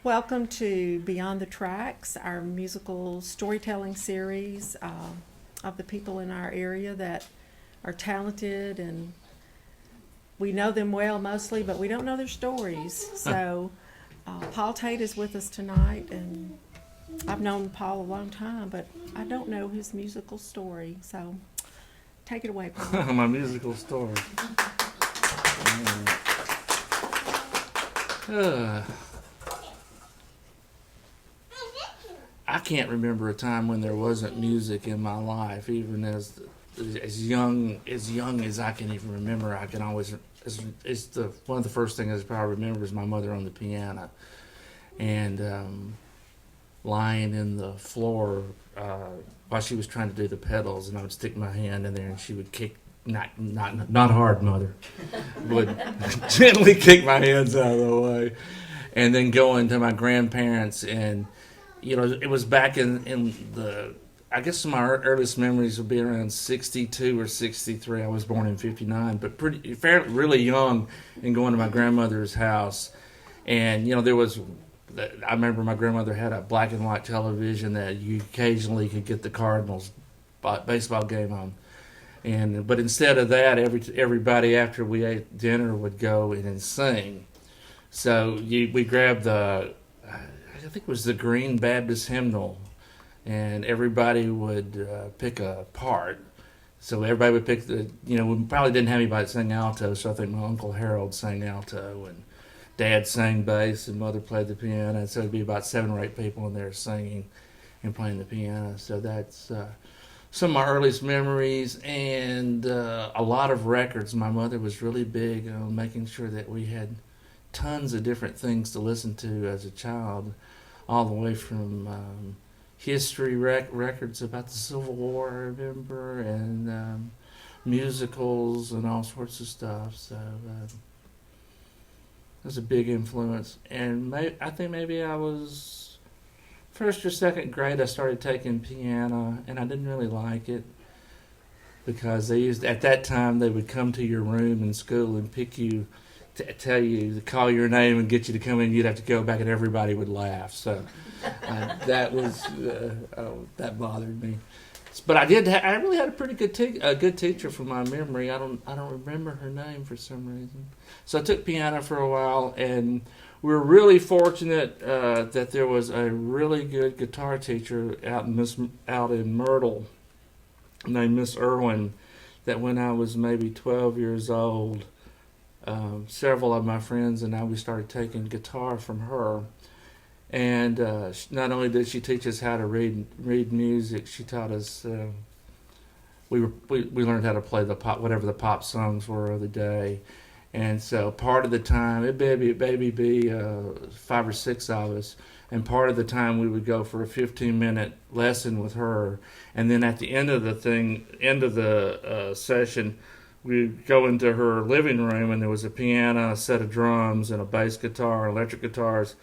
Welcome to Beyond the Tracks, our musical storytelling series of the people in our area that are talented, and we know them well mostly, but we don't know their stories. So Paul Tate is with us tonight, and I've known Paul a long time, but I don't know his musical story. So take it away, Paul. My musical story. Uh, I can't remember a time when there wasn't music in my life, even as young as I can even remember. I can always it's the one of the first things I probably remember is my mother on the piano, and lying in the floor while she was trying to do the pedals, and I would stick my hand in there, and she would kick. Not hard, mother. Would gently kick my hands out of the way, and then going to my grandparents, and it was back in the. I guess my earliest memories would be around 62 or 63. I was born in 59, but really young, and going to my grandmother's house, and there was. I remember my grandmother had a black and white television that you occasionally could get the Cardinals baseball game on. But instead of that, everybody after we ate dinner would go in and sing. So we grabbed I think it was the Green Baptist hymnal, and everybody would pick a part. So everybody would pick we probably didn't have anybody that sang alto, so I think my Uncle Harold sang alto, and Dad sang bass, and Mother played the piano. So it'd be about 7 or 8 people in there singing and playing the piano. So that's some of my earliest memories, and a lot of records. My mother was really big on making sure that we had tons of different things to listen to as a child, all the way from history records about the Civil War, I remember, and musicals and all sorts of stuff. So it was a big influence. And I think maybe I was first or second grade, I started taking piano, and I didn't really like it because at that time they would come to your room in school and pick you, tell you to call your name and get you to come in. You'd have to go back, and everybody would laugh. So that bothered me. But I did. I really had a pretty good teacher from my memory. I don't remember her name for some reason. So I took piano for a while, and we were really fortunate that there was a really good guitar teacher out in Myrtle named Miss Irwin. That when I was maybe 12 years old, several of my friends and I, we started taking guitar from her. And not only did she teach us how to read music, she taught us. We learned how to play whatever the pop songs were of the day. And so part of the time, it maybe be 5 or 6 of us, and part of the time we would go for a 15-minute lesson with her, and then at the end of the session, we'd go into her living room, and there was a piano, a set of drums, and a bass guitar, electric guitars,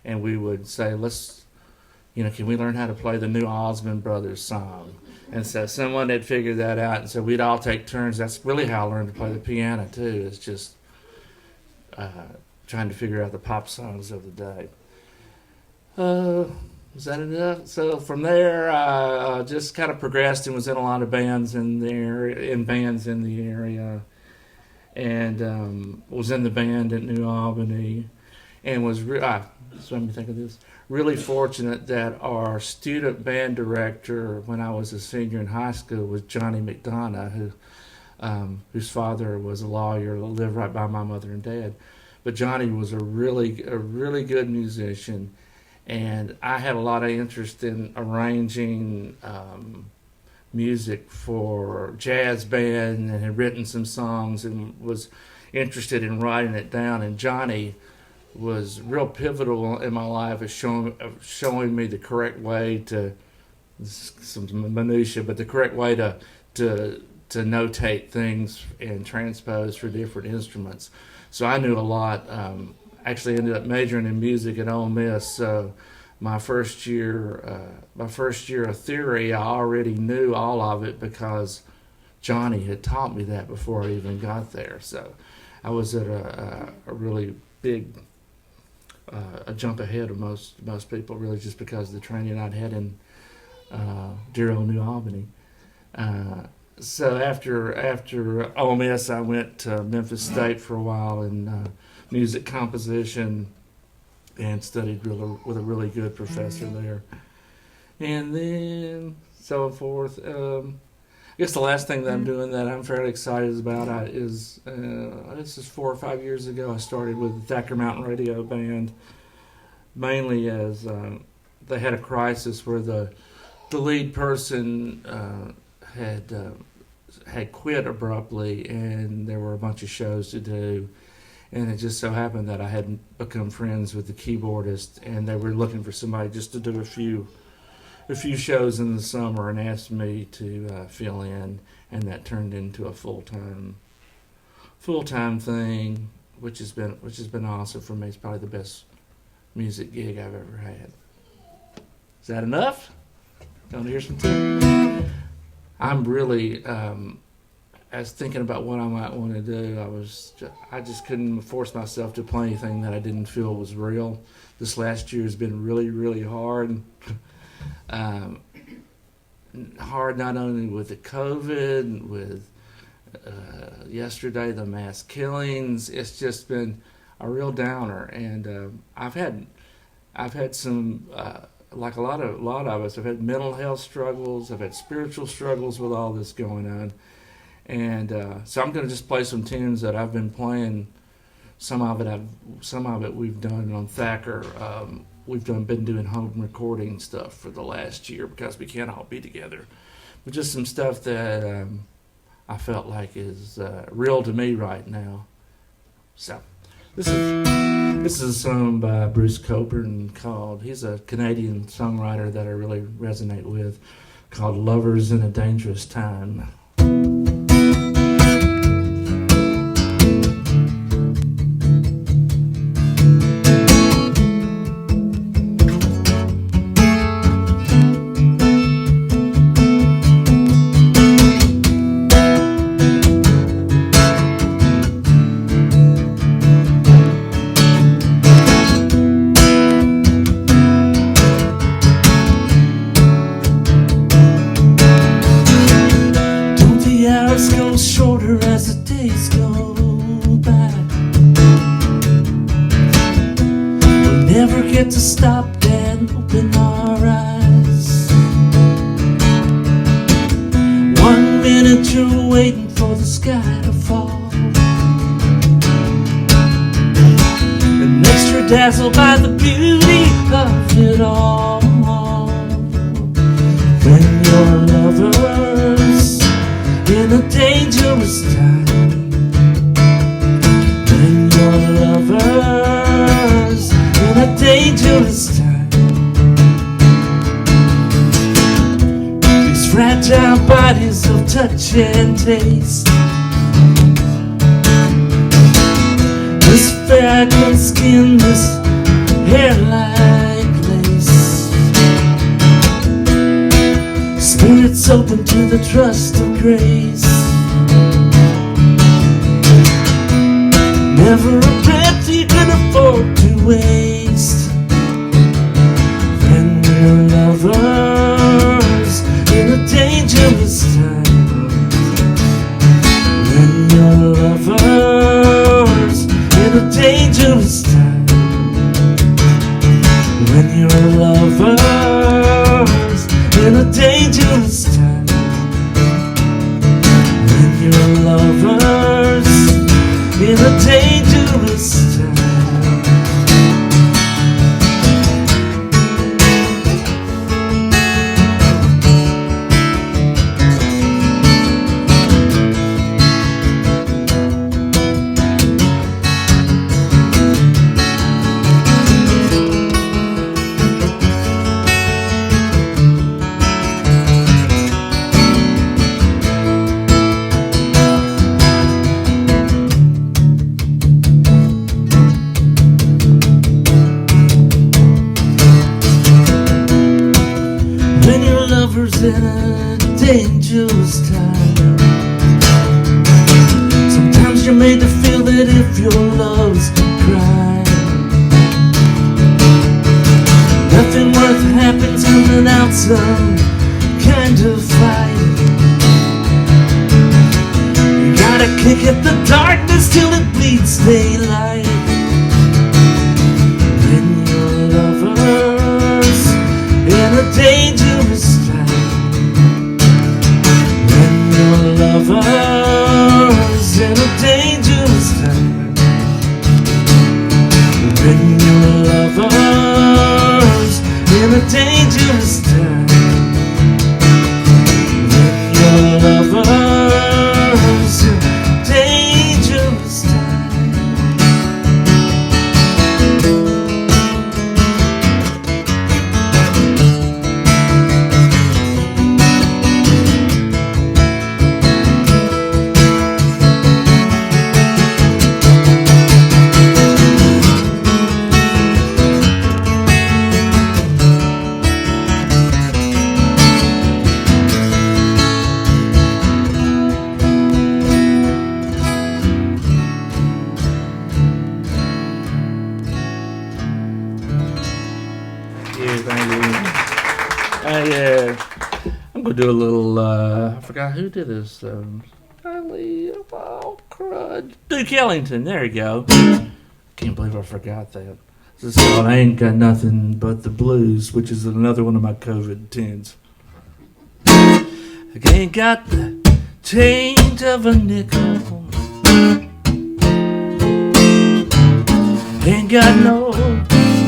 and we would say, can we learn how to play the new Osmond Brothers song? And so someone had figured that out, and so we'd all take turns. That's really how I learned to play the piano too. It's just trying to figure out the pop songs of the day. Was that enough? So from there, I just kind of progressed and was in a lot of bands in the area, and was in the band at New Albany, and was so let me think of this. Really fortunate that our student band director, when I was a senior in high school, was Johnny McDonough, whose father was a lawyer, lived right by my mother and dad. But Johnny was a really good musician, and I had a lot of interest in arranging music for jazz band, and had written some songs and was interested in writing it down. And Johnny was real pivotal in my life as showing me the correct way to, some minutia, but the correct way to notate things and transpose for different instruments. So I knew a lot. Actually ended up majoring in music at Ole Miss. So my first year of theory, I already knew all of it because Johnny had taught me that before I even got there. So I was at a really big a jump ahead of most people, really, just because of the training I'd had in dear old New Albany. So after Ole Miss, I went to Memphis State for a while in music composition and studied with a really good professor there. And then so forth. I guess the last thing that I'm doing that I'm fairly excited about is this is 4 or 5 years ago. I started with the Thacker Mountain Radio Band, mainly as they had a crisis where the lead person had quit abruptly, and there were a bunch of shows to do. And it just so happened that I had become friends with the keyboardist, and they were looking for somebody just to do a few shows in the summer, and asked me to fill in, and that turned into a full-time thing, which has been awesome for me. It's probably the best music gig I've ever had. Is that enough? Don't hear some too? I'm really, I was thinking about what I might want to do. I just couldn't force myself to play anything that I didn't feel was real. This last year has been really, really hard. Hard not only with the COVID, with yesterday the mass killings. It's just been a real downer, and I've had some. Like a lot of us, I've had mental health struggles. I've had spiritual struggles with all this going on, and so I'm going to just play some tunes that I've been playing. Some of it we've done on Thacker. We've been doing home recording stuff for the last year because we can't all be together. But just some stuff that I felt like is real to me right now. So this is a song by Bruce Cockburn called, he's a Canadian songwriter that I really resonate with, called Lovers in a Dangerous Time. To stop and open our eyes. 1 minute you're waiting for the sky to fall, and next you're dazzled by the beauty of it all. When you're lovers in a dangerous time, when you're lovers in a dangerous time, these fragile bodies of touch and taste, this fragrant skin, this hair like lace, spirits open to the trust of grace, never a breath you can afford to waste. When we're lovers in a dangerous time, when you're lovers in a dangerous time, when you're lovers in a dangerous time, when you're lovers in a dangerous time. In a dangerous time, sometimes you're made to feel that if your love's a crime, some kind of fight. You gotta kick at the darkness till it bleeds daylight. When your lover's in a dangerous time, when your lover's in a dangerous time, when your lover's in a dangerous time, when your lover's in a dangerous time. I'm gonna do a little. I forgot who did this. Oh crud! Duke Ellington. There you go. Can't believe I forgot that. This is called "I Ain't Got Nothing But the Blues," which is another one of my COVID tunes. I ain't got the change of a nickel. Ain't got no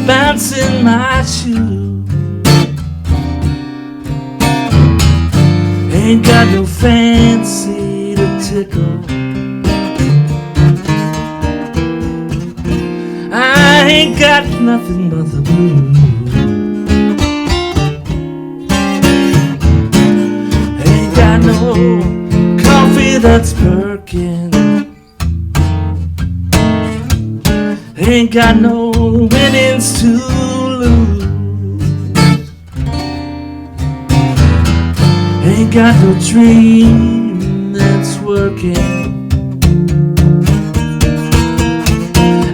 bounce in my shoe. Ain't got no fancy to tickle. I ain't got nothing but the blues. Ain't got no coffee that's perking. Ain't got no winnings to lose. Ain't got no dream that's working.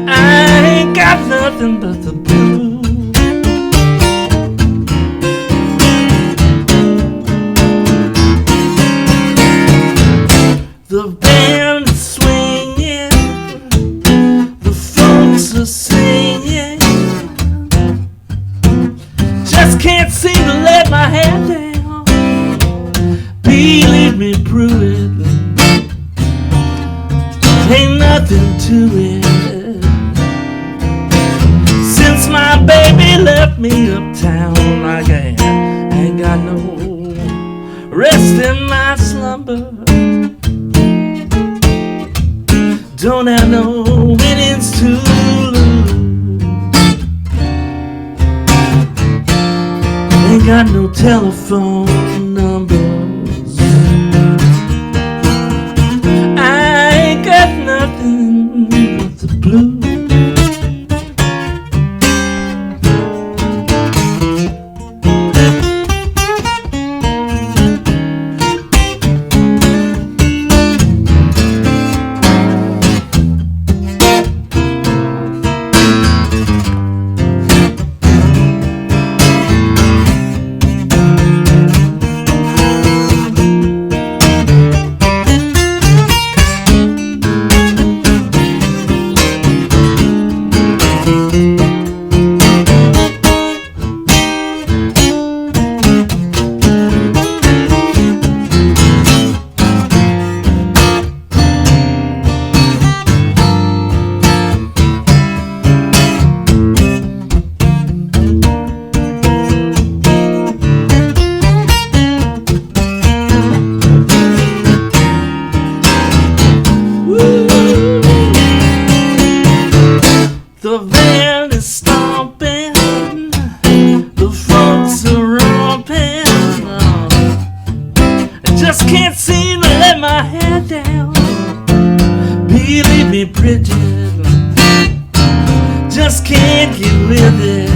I ain't got nothing but the blues. The band is swinging, the folks are singing. Just can't seem to let my head down. Believe me, prove it. Ain't nothing to it. Since my baby left me uptown, I ain't got no rest in my slumber. Don't have no winnings to lose. Ain't got no telephone number. Nothing but the blues. The van is stomping, the folks are romping. I just can't seem to let my head down. Believe me, Bridget, just can't get with it.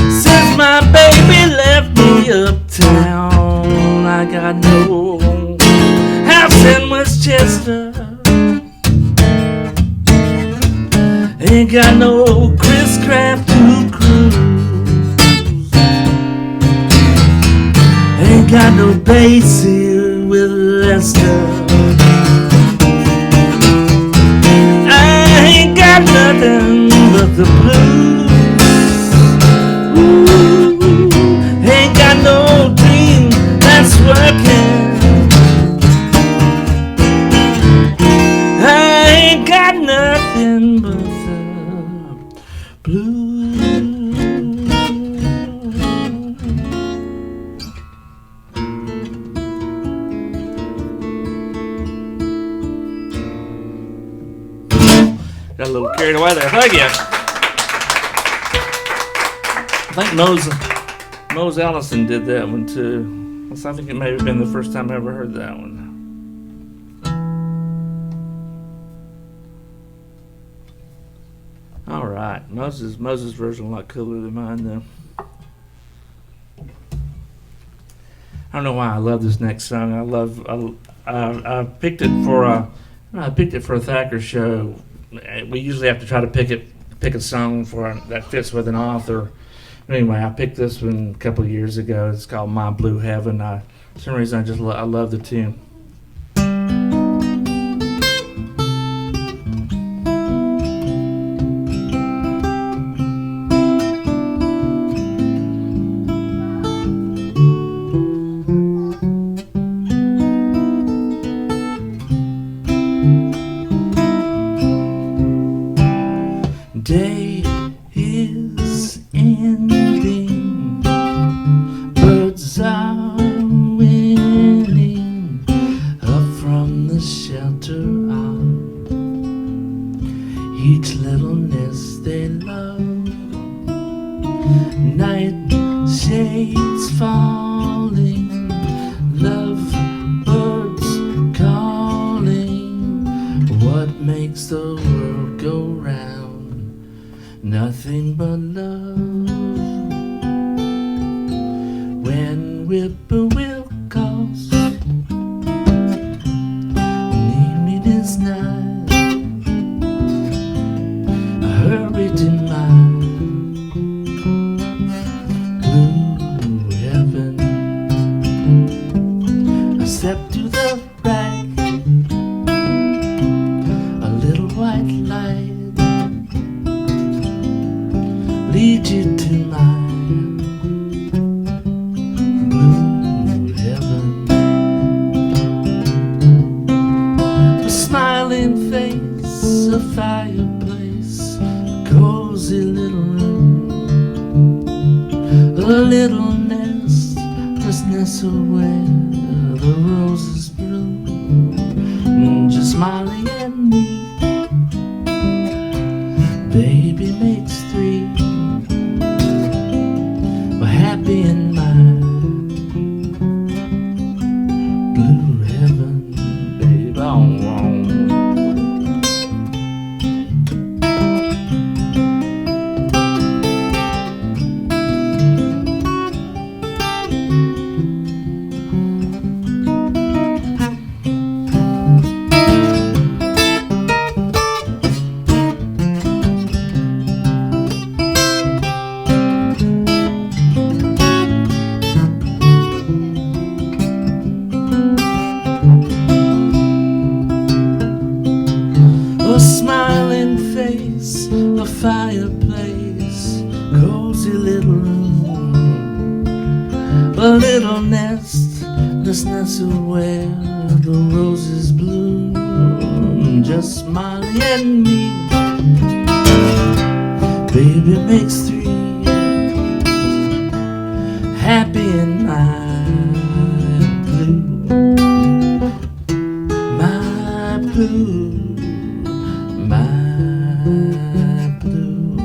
Since my baby left me uptown, I got no house in Westchester. Ain't got no Chris Craft to cruise. got no place here with Lester. I ain't got nothing but the blues. Ooh, ain't got no dream that's working. I ain't got nothing but the blues. Got a little carried away there. Thank you. I think Mose Allison did that one too. I think it may have been the first time I ever heard that one. All right, Moses' version a lot cooler than mine though. I don't know why I love this next song. I picked it for a Thacker show. We usually have to try to pick a song that fits with an author. Anyway, I picked this one a couple of years ago. It's called My Blue Heaven. For some reason, I love the tune. Day is ending, birds are winning up from the shelter of each little nest they love. Night shades falling, love birds calling. What makes the world go round? Nothing but love. When whippoorwill calls, need me this night. Hurry to my blue heaven. I step to the right, a little white light lead you to my blue heaven. A smiling face, a fireplace, a cozy little room, a little nest just nestled where the roses bloom. Just smiling at me, baby makes three. Happy in my blue heaven, baby. A smiling face, a fireplace, cozy little room, a little nest, this nestled where the roses bloom. Just smiling at me, baby makes three. Happy in my blue, my blue.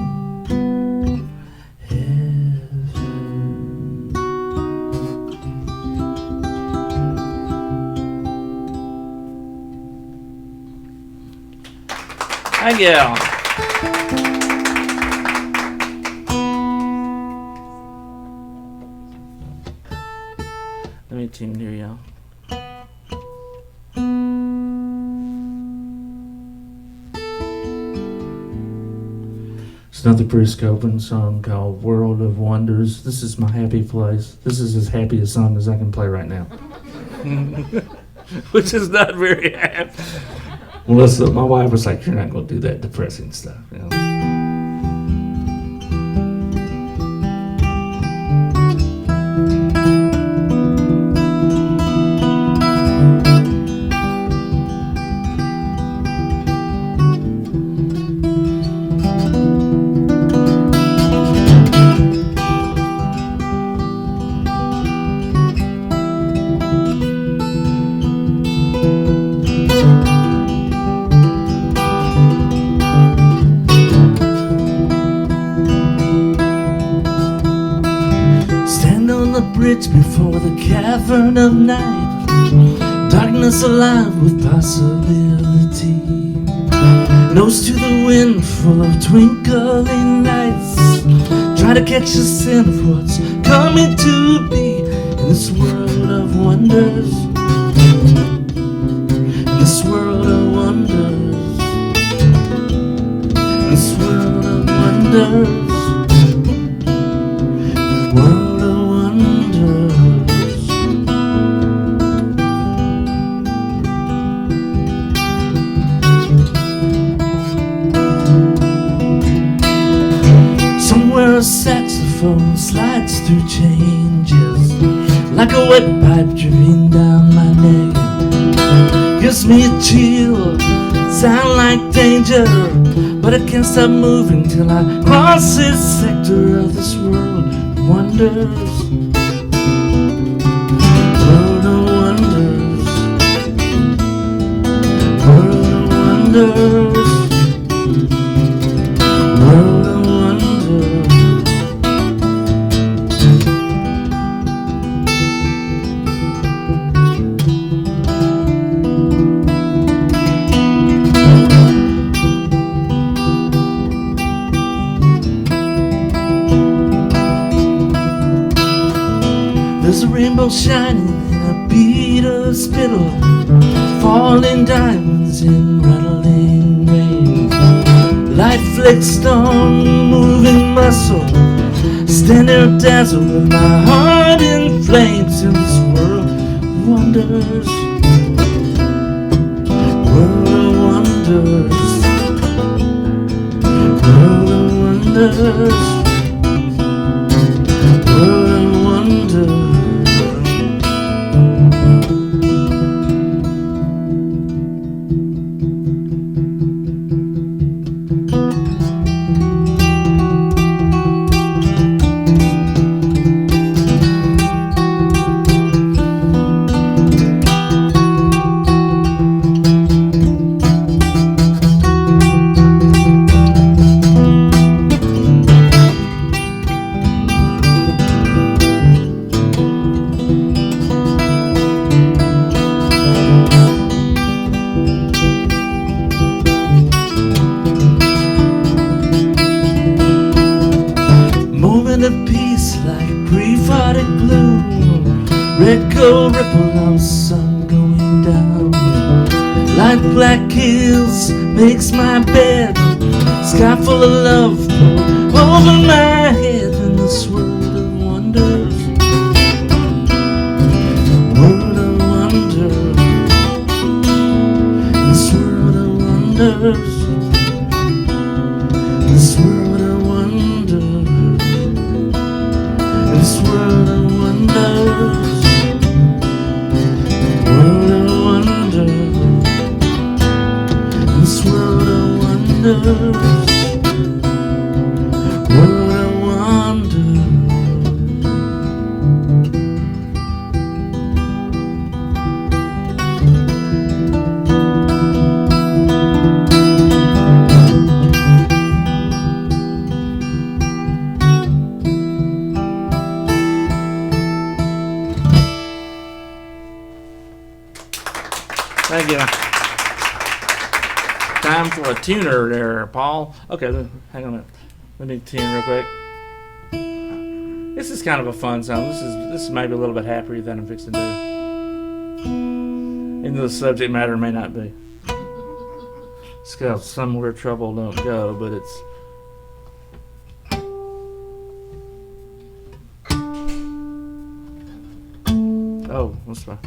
Thank you. Let me tune here, y'all. It's another Chris Copeland song called World of Wonders. This is my happy place. This is as happy a song as I can play right now. Which is not very happy. Well, listen, my wife was like, you're not going to do that depressing stuff. You know? Before the cavern of night, darkness alive with possibility, nose to the wind full of twinkling lights, try to catch a scent of what's coming to be in this world of wonders, in this world of wonders, in this world of wonders, world. A saxophone slides through changes like a wet pipe dripping down my neck. Gives me a chill, sound like danger, but I can't stop moving till I cross this sector of this world of wonders. World of wonders, world of wonders, world of wonders. There's a rainbow shining in a bead of spittle, falling diamonds in rattling rain. Light flicked on moving muscle, stand there dazzled with my heart in flames in this world of wonders. World of wonders, world of wonders, world of wonders. Red gold ripple on the sun going down. Light black hills makes my bed. Sky full of love poured over my head in this world of wonders. World of wonders. This world of wonders. This world of wonders. This world of wonders. World of wonders, this world of wonders, world of wonders. Thank you. Time for a tuner there, Paul. Okay, hang on a minute. Let me tune real quick. This is kind of a fun song. This is maybe a little bit happier than I'm fixing to do. Even though the subject matter may not be. It's called Somewhere Trouble Don't Go, but it's Oh, that's fine.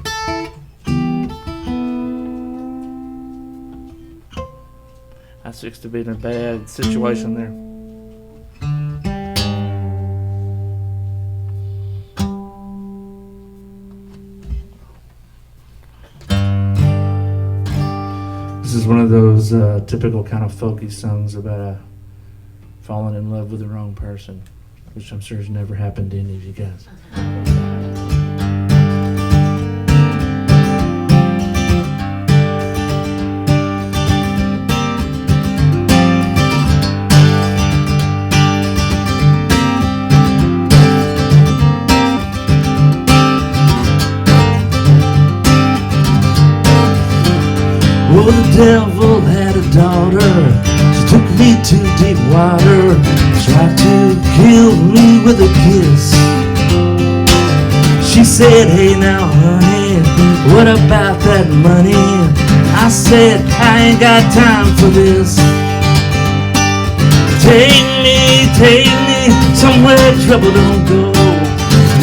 I fixed to be in a bad situation there. This is one of those typical kind of folky songs about falling in love with the wrong person, which I'm sure has never happened to any of you guys. Oh, the devil had a daughter. She took me to deep water, tried to kill me with a kiss. She said, hey now honey, what about that money? I said, I ain't got time for this. Take me somewhere trouble don't go.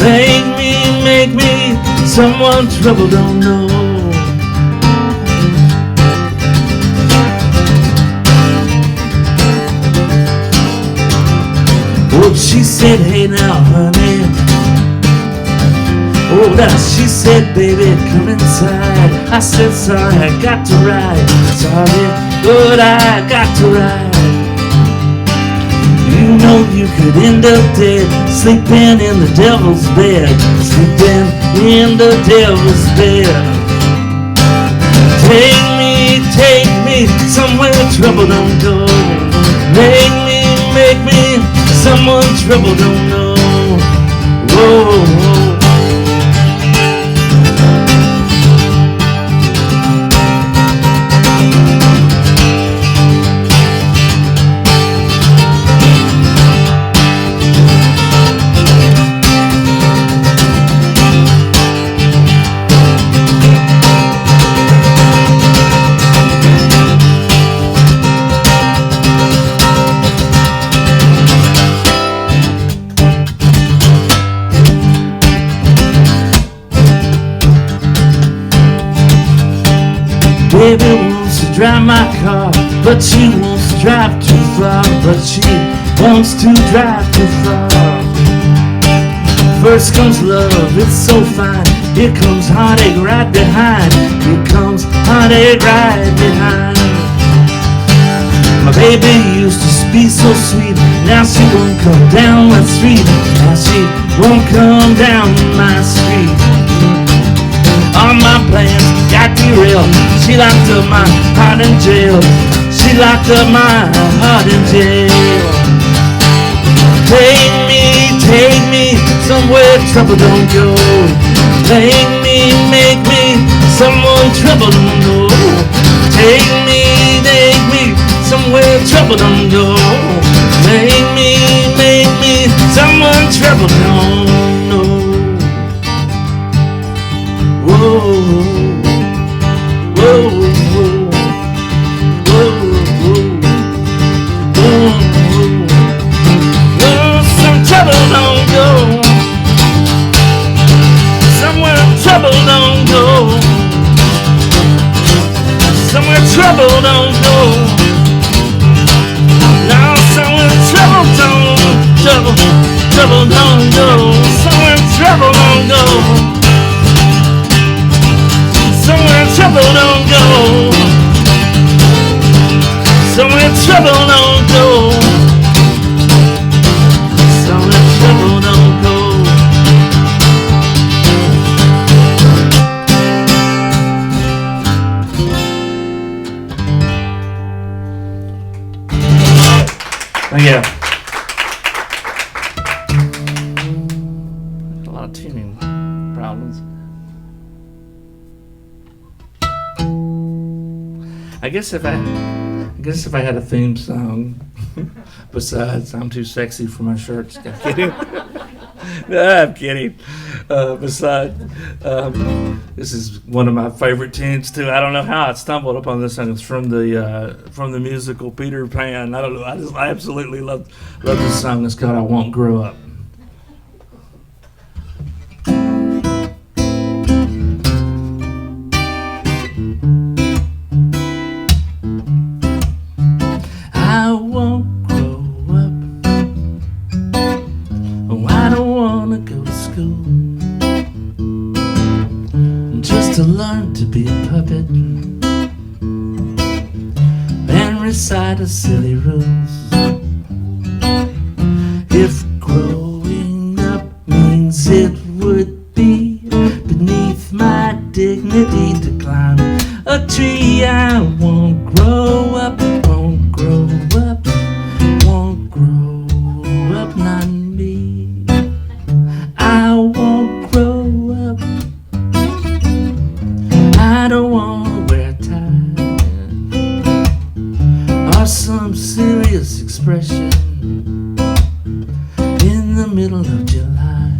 Make me someone trouble don't know. Oh, she said, hey now, honey. Oh, now she said, baby, come inside. I said, sorry, I got to ride. Sorry, but I got to ride. You know you could end up dead, sleeping in the devil's bed. Sleeping in the devil's bed. Take me somewhere trouble don't go. Make me someone trouble don't know. Whoa. Baby wants to drive my car, but she wants to drive too far. But she wants to drive too far. First comes love, it's so fine. Here comes heartache right behind. Here comes heartache right behind. My baby used to be so sweet. Now she won't come down my street. Now she won't come down my street. All my plans got derailed. She locked up my heart in jail. She locked up my heart in jail. Take me somewhere trouble don't go. Make me someone trouble don't know. Take me somewhere trouble don't go. Make me someone trouble don't know. Whoa, whoa, whoa, whoa, whoa, whoa. Some trouble don't go. Somewhere trouble don't go. Somewhere trouble don't go. Now somewhere trouble don't go. Somewhere trouble don't go. Somewhere trouble don't go. Somewhere trouble don't go. Somewhere trouble don't go. Thank you. A lot of tuning problems. I guess if I had a theme song besides "I'm Too Sexy for My Shirts," I'm kidding. No, I'm kidding. Besides, this is one of my favorite tunes too. I don't know how I stumbled upon this song. It's from the musical Peter Pan. I don't know. I absolutely love this song. It's called "I Won't Grow Up." learn to be a puppet and recite a silly rules. If growing up means it would be beneath my dignity to climb a tree, I won't grow up, won't grow up, won't grow up, not me. I won't grow up. I don't wanna wear a tie or some serious expression in the middle of July.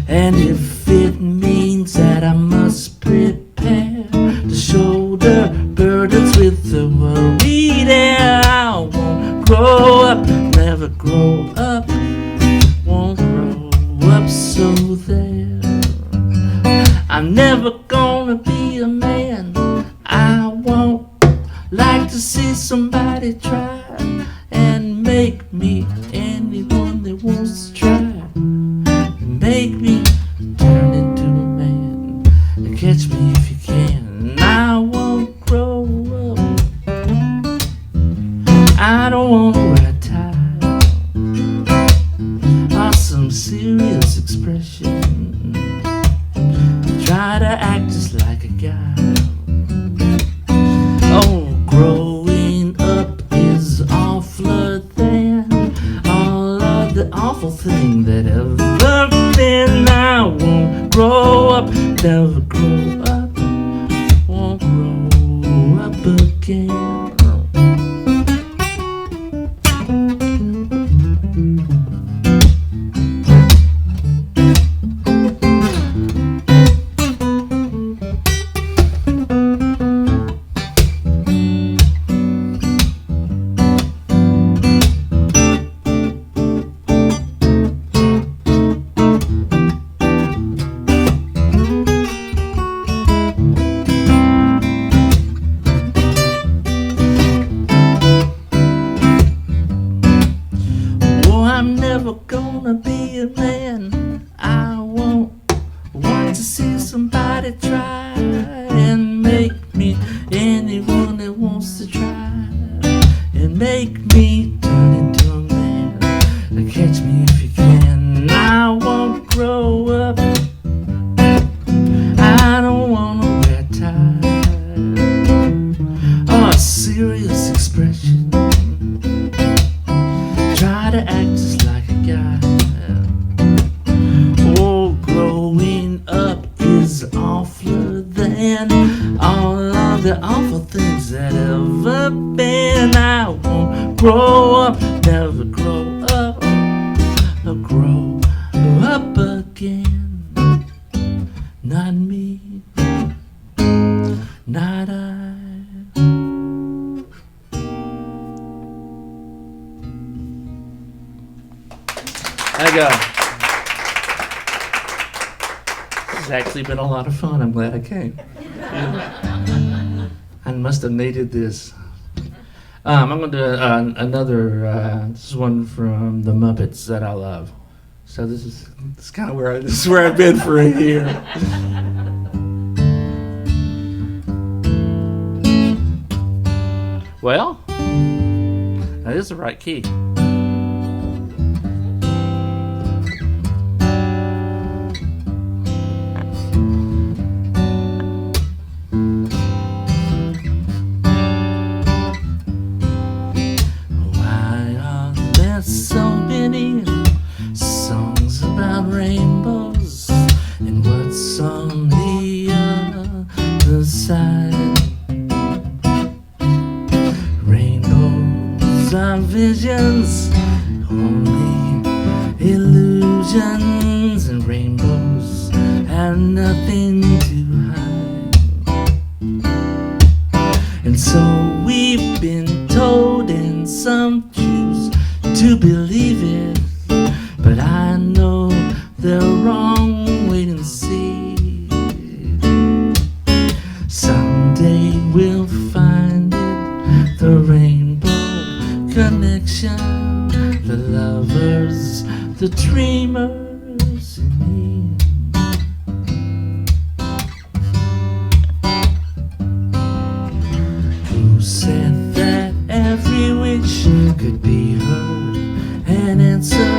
And if it means that I must prepare to shoulder burdens with the worried air, I won't grow up, never grow up, won't grow up, so there. I'm never gonna be a man. I won't like to see somebody try and make me anyone that wants to try. Make me turn into a man. Catch me if you can. I won't grow up. I don't wanna wear a tie or some serious expression. Try to act just like a guy. Oh, growing up is awfuler than all of the awful thing that ever been. I won't grow up, never grow up, won't grow up again. I'm never gonna be a man. I won't want to see somebody try and make me anyone that wants to try and make me turn into a man. Catch me if you can. I won't grow up. I don't wanna wear a tie or a serious expression. Try to act just like a guy. Oh, growing up is awfuler than all of the awful things that ever been. I won't grow up, never grow up, or grow up again. Not me, not I. This has actually been a lot of fun. I'm glad I came. I must have needed this. I'm going to do another, this is one from the Muppets that I love. So this is kind of where this is where I've been for a year. Well, that is the right key. So many songs about rainbows, and what's on the other side? Rainbows are visions, only illusions, and rainbows have nothing to hide. And so we've been told, and some choose to believe it, but I know they're wrong. Wait and see. Someday we'll find it, the rainbow connection, the lovers, the dreamers, and me. an answer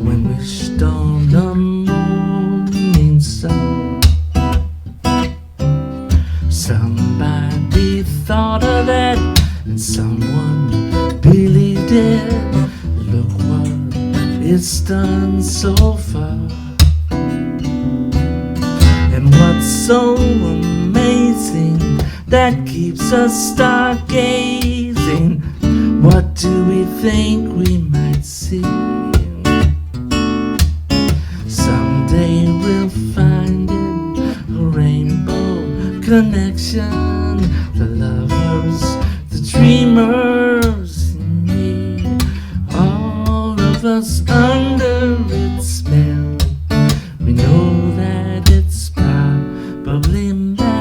when wished on a morning sun. Somebody thought of that and someone believed it. Look what it's done so far. And what's so amazing that keeps us stargazing? What do we think we might see? Someday we'll find it, a rainbow connection. The lovers, the dreamers, and me, all of us under its spell. We know that it's probably magic.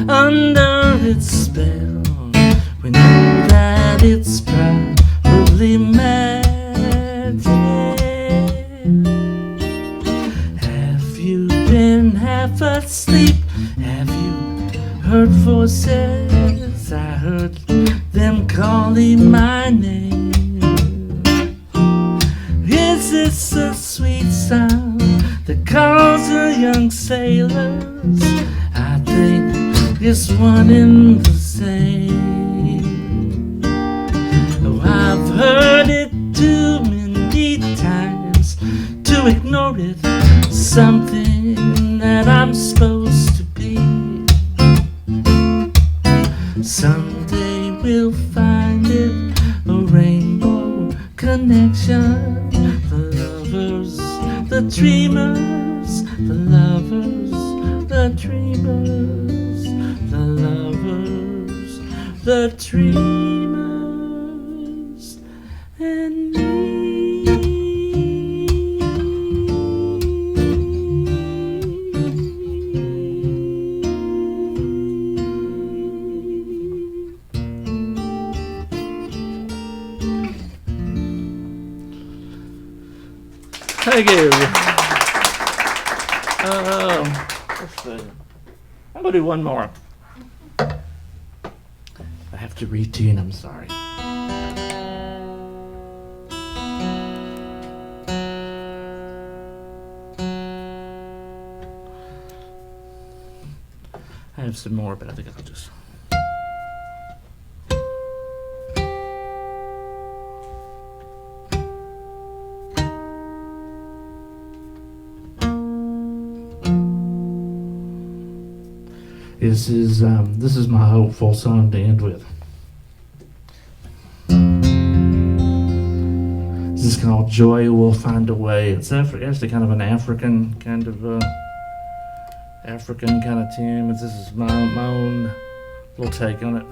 Under its spell, we know that it's probably magic. Have you been half asleep? Have you heard voices? I heard them calling my name. Is this a sweet sound that calls the young sailors? I think it's one in the same. Oh, I've heard it too many times to ignore it. Something that I'm supposed to be. Someday we'll find it, a rainbow connection. The lovers, the dreamers, the lovers, the dreamers, the lovers, the dreamers, and me. Thank you. Let's see. I'm gonna do one more. I have to retune, I'm sorry. I have some more, but I think I'll just... This is my hopeful song to end with. This is called "Joy Will Find a Way." It's actually kind of an African kind of tune. This is my own little take on it.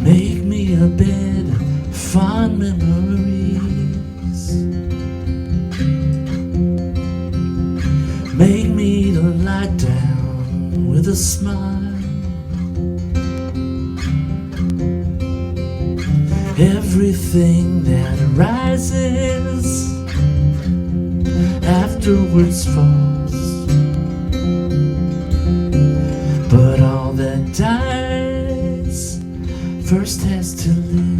Make me a bed of fond memories. Make me to lie down with a smile. Everything that arises afterwards falls, but all that dies first has to live.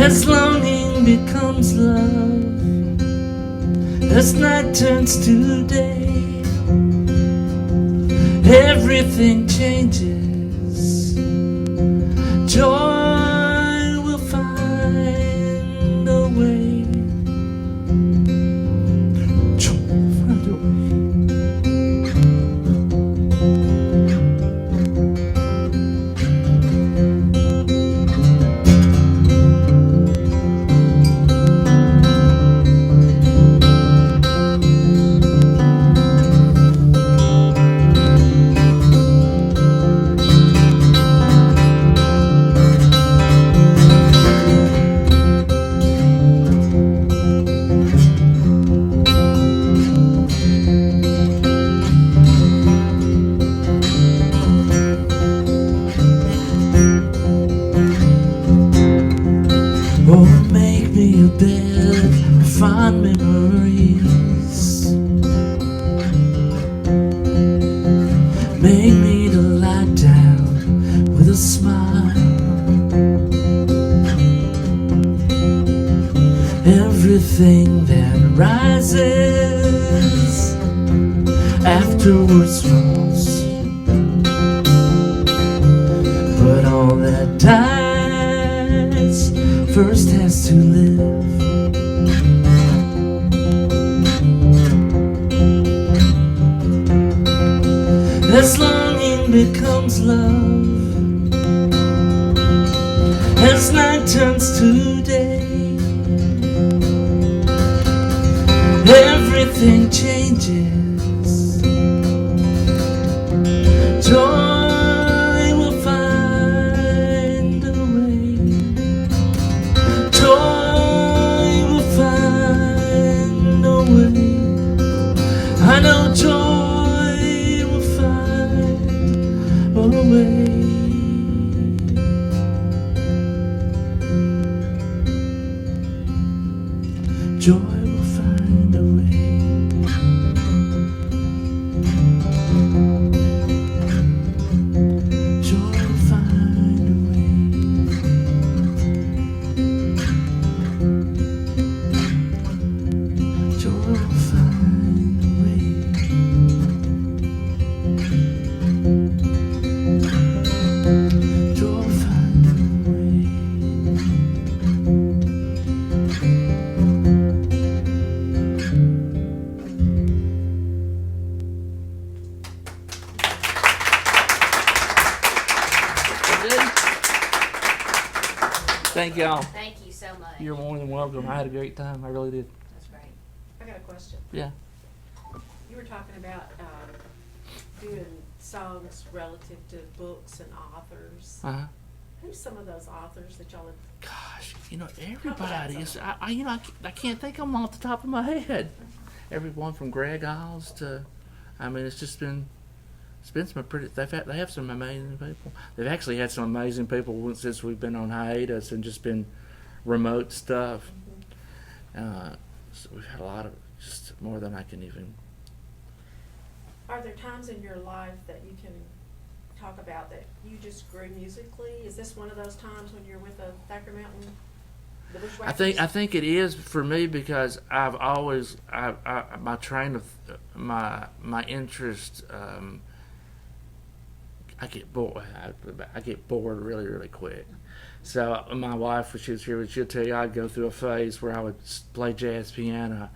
as longing becomes love, as night turns to day, everything changes. Joy will find a way. Joy will find a way. Oh, make me a bed of fond memories. Make me to lie down with a smile. Everything that rises afterwards falls, but all that dies first has to live. As longing becomes love, as night turns to day, everything changes. Joy will find a way. Joy will find a way. I know joy will find a way. Joy will find a way. Joy will find a way. Joy will find a way. Joy will find a way. Thank y'all. Thank you so much. You're more than welcome. I had a great time. I really did. That's great. I got a question. Yeah. You were talking about doing songs relative to books and authors. Uh-huh. Who's some of those authors that y'all have? Gosh, everybody is. I can't think of them off the top of my head. Everyone from Greg Isles to, it's just been. It's been some pretty. They have some amazing people. They've actually had some amazing people since we've been on hiatus and just been remote stuff. So we've had a lot of, just more than I can even. Are there times in your life that you can talk about that you just grew musically? Is this one of those times when you're with a Thacker Mountain? The Bushwhackers? I think it is for me because I've always my train of my interest. I get bored. I get bored really, really quick. So my wife, when she was here, she'll tell you I'd go through a phase where I would play jazz piano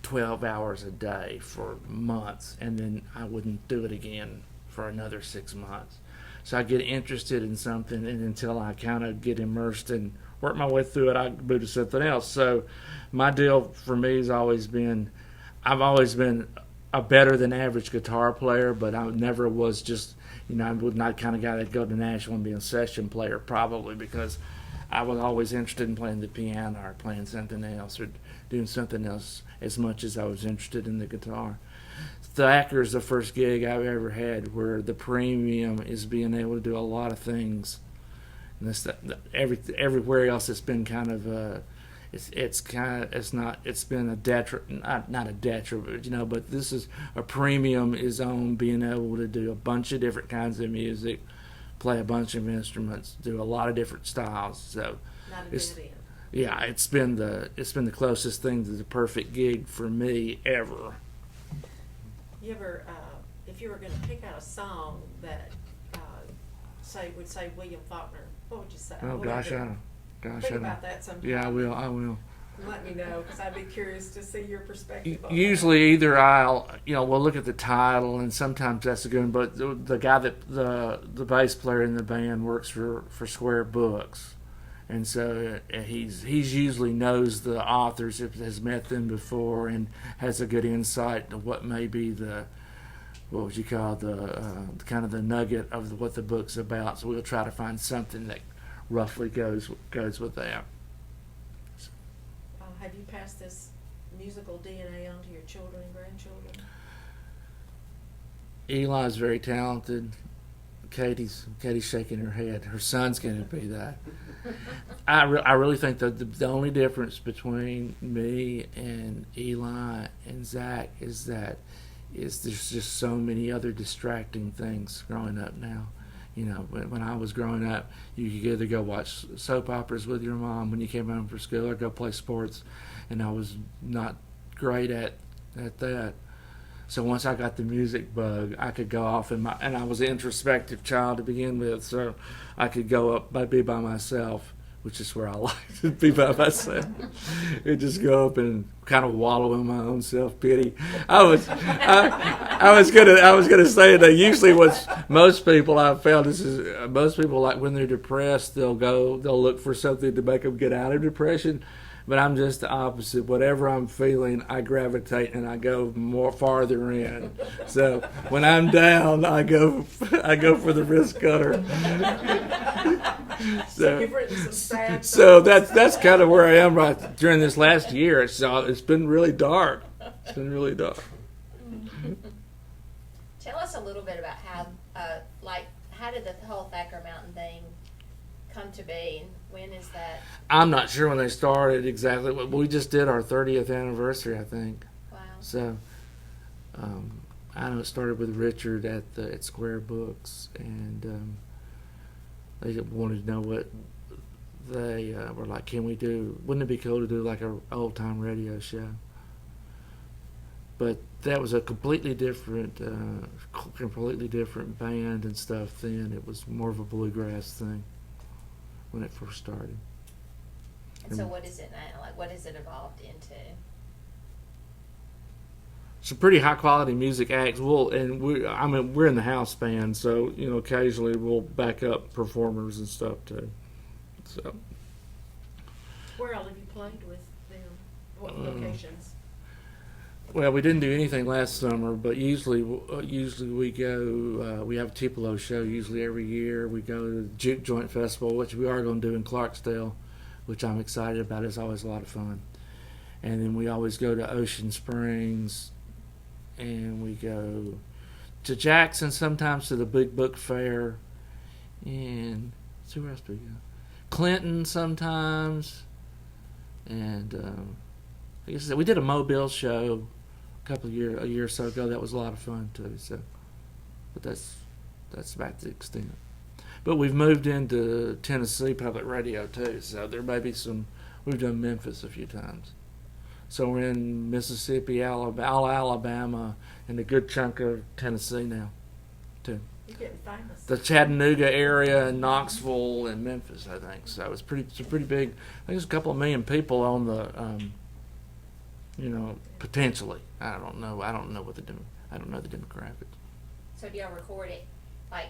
12 hours a day for months, and then I wouldn't do it again for another 6 months. So I get interested in something, and until I kind of get immersed and work my way through it, I move to something else. So my deal for me has always been, I've always been a better than average guitar player, but I never was just, I was not the kind of guy that'd go to Nashville and be a session player, probably because I was always interested in playing the piano or playing something else or doing something else as much as I was interested in the guitar. Thacker's the first gig I've ever had where the premium is being able to do a lot of things. And everywhere else it's been kind of it's been a detriment, not a detriment, but this is a premium is on being able to do a bunch of different kinds of music, play a bunch of instruments, do a lot of different styles. So Not a It's- dead end. yeah, it's been the closest thing to the perfect gig for me ever. You ever, if you were gonna pick out a song that, would say William Faulkner, what would you say? Oh What gosh, would I it be? don't. Think about that sometime. Yeah, I will. Let me know, because I'd be curious to see your perspective on that. Usually, either we'll look at the title, and sometimes that's a good one. But the guy that the bass player in the band works for Square Books, and so he's usually knows the authors, if has met them before, and has a good insight to what may be what would you call the kind of the nugget of what the book's about. So we'll try to find something that roughly goes with that. Have you passed this musical DNA on to your children and grandchildren? Eli's very talented. Katie's shaking her head. Her son's going to be that. I really think that the only difference between me and Eli and Zach is there's just so many other distracting things growing up now. You know, when I was growing up, you could either go watch soap operas with your mom when you came home from school, or go play sports, and I was not great at that. So once I got the music bug, I could go off and I was an introspective child to begin with, so I could go up be by myself, which is where I like to be by myself. And just go up and kind of wallow in my own self pity. I was gonna say that usually what most people I've found most people, like when they're depressed, they'll look for something to make them get out of depression. But I'm just the opposite. Whatever I'm feeling, I gravitate and I go more farther in. So when I'm down, I go for the wrist cutter. So you've written some sad So songs. that's kind of where I am right during this last year. It's been really dark. It's been really dark. Tell us a little bit about how did the whole Thacker Mountain thing come to be, and when is that? I'm not sure when they started exactly. We just did our 30th anniversary, I think. Wow. So I know it started with Richard at Square Books, and they wanted to know what they were like. Wouldn't it be cool to do like a old time radio show? But that was a completely different band and stuff then. It was more of a bluegrass thing when it first started. And so what is it now? Like, what has it evolved into? Some pretty high quality music acts. We're in the house band, so occasionally we'll back up performers and stuff too. So Where all have you played with them? What locations? well, we didn't do anything last summer, but usually we go. We have a Tupelo show usually every year. We go to the Juke Joint Festival, which we are going to do in Clarksdale, which I'm excited about. It's always a lot of fun. And then we always go to Ocean Springs, and we go to Jackson sometimes, to the Big Book Fair, and so where else do we go? Clinton sometimes, and like I said, we did a Mobile show a year or so ago. That was a lot of fun too. So, but that's about the extent. But we've moved into Tennessee public radio too. So there may be some. We've done Memphis a few times. So we're in Mississippi, Alabama, and a good chunk of Tennessee now, too. You're getting famous. The Chattanooga area, and Knoxville, and Memphis, I think. So it's pretty big. I think there's a couple of million people on the, potentially. I don't know the demographics. So do y'all record it like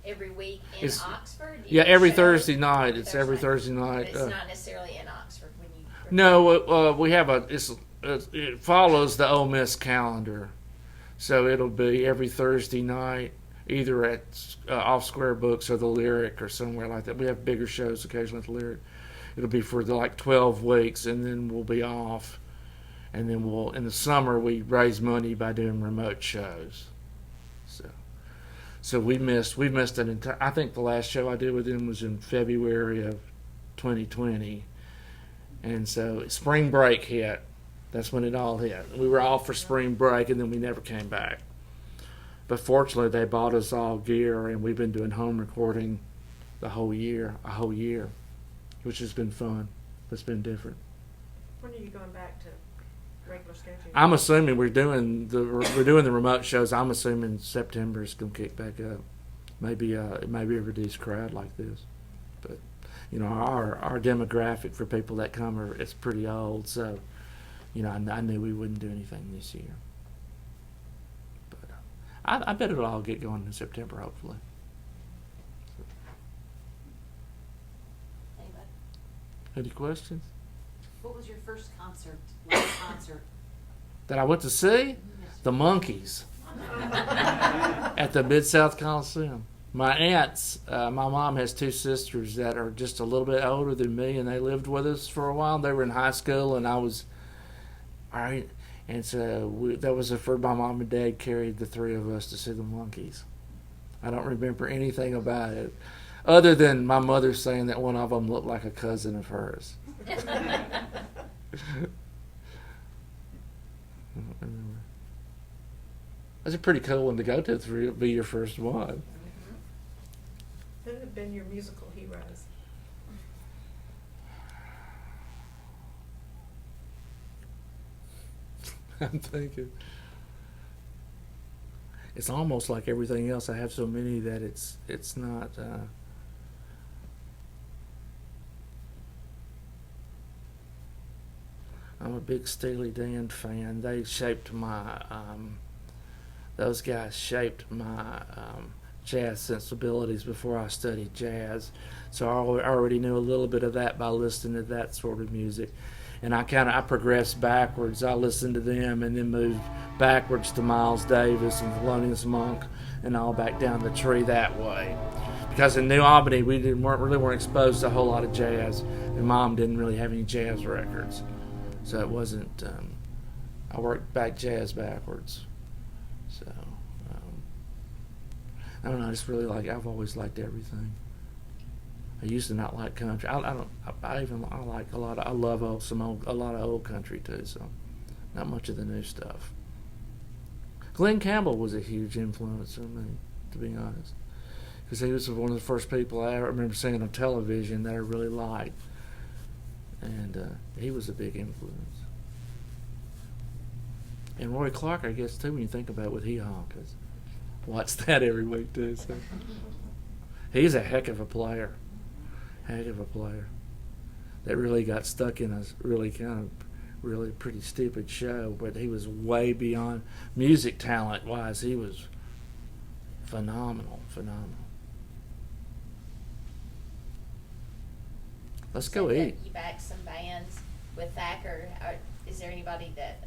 every week in It's- Oxford? Do you Yeah, every show- Thursday night. It's every Thursday But night. it's not necessarily in Oxford when you. record. No, we have it follows the Ole Miss calendar, so it'll be every Thursday night, either at Off Square Books or the Lyric or somewhere like that. We have bigger shows occasionally at the Lyric. It'll be for 12 weeks, and then we'll be off, and then in the summer we raise money by doing remote shows. So we missed an entire. I think the last show I did with them was in February of 2020. And so spring break hit. That's when it all hit. We were off for spring break, and then we never came back. But fortunately, they bought us all gear, and we've been doing home recording a whole year, which has been fun. It's been different. When are you going back to regular schedule? I'm assuming we're doing the remote shows. I'm assuming September is going to kick back up. Maybe a reduced crowd like this, but our demographic for people that come it's pretty old. So, I knew we wouldn't do anything this year. But I bet it'll all get going in September, hopefully. Anybody? Any questions? What was your first concert? Live concert? That I went to see? The Monkees at the Mid-South Coliseum. My aunts, my mom has two sisters that are just a little bit older than me, and they lived with us for a while. They were in high school, and I was, all right, and so that was the first my mom and dad carried the three of us to see the Monkees. I don't remember anything about it, other than my mother saying that one of them looked like a cousin of hers. That's a pretty cool one to go to. To be your first one. Who have been your musical heroes? I'm thinking. It's almost like everything else. I have so many that it's not. I'm a big Steely Dan fan. They shaped my. Those guys shaped my jazz sensibilities before I studied jazz. So I already knew a little bit of that by listening to that sort of music. And I progressed backwards. I listened to them and then moved backwards to Miles Davis and Thelonious Monk and all back down the tree that way. Because in New Albany, we weren't exposed to a whole lot of jazz. And Mom didn't really have any jazz records. So it wasn't, I worked back jazz backwards. So, I don't know, I just really I've always liked everything. I used to not like country. I like a lot of, I love a lot of old country too, so not much of the new stuff. Glenn Campbell was a huge influence on me, to be honest. Because he was one of the first people I ever remember seeing on television that I really liked. And he was a big influence. And Roy Clark, I guess, too, when you think about it, with Hee Haw, because I watch that every week, too. So. He's a heck of a player. Heck of a player. That really got stuck in a really pretty stupid show, but he was way beyond music talent-wise. He was phenomenal. Let's go eat. You back some bands with Thacker. Is there anybody that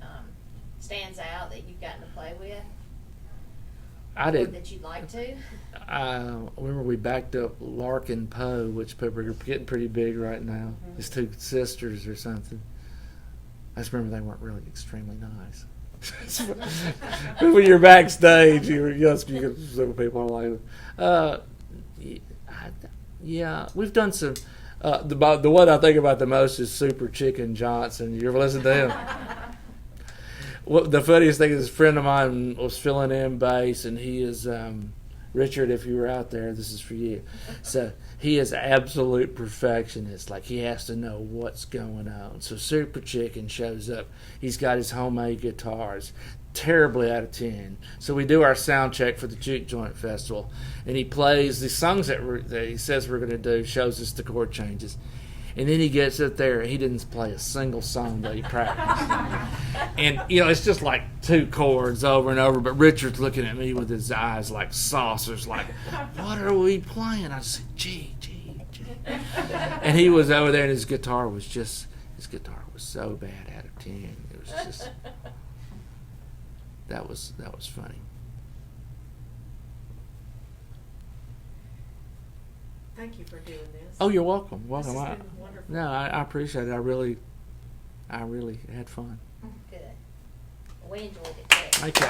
stands out that you've gotten to play with? I Or did. that you'd like to? I remember we backed up Lark and Poe, which people are getting pretty big right now. Mm-hmm. His two sisters or something. I just remember they weren't really extremely nice. But when you're backstage, some people are like, yeah, we've done some. The one I think about the most is Super Chicken Johnson. You ever listen to him? Well, the funniest thing is a friend of mine was filling in bass, and he is Richard. If you were out there, this is for you. So he is absolute perfectionist. Like, he has to know what's going on. So Super Chicken shows up. He's got his homemade guitars. Terribly out of tune. So we do our sound check for the Juke Joint Festival, and he plays the songs that he says we're going to do, shows us the chord changes, and then he gets up there and he didn't play a single song that he practiced. And it's just like two chords over and over, but Richard's looking at me with his eyes like saucers, like, what are we playing? I said, G. And he was over there, and his guitar was so bad out of tune. It was just That was funny. Thank you for doing this. Oh, you're welcome. This Welcome. has been wonderful. No, I appreciate it. I really had fun. Good. We enjoyed it too. Thank you.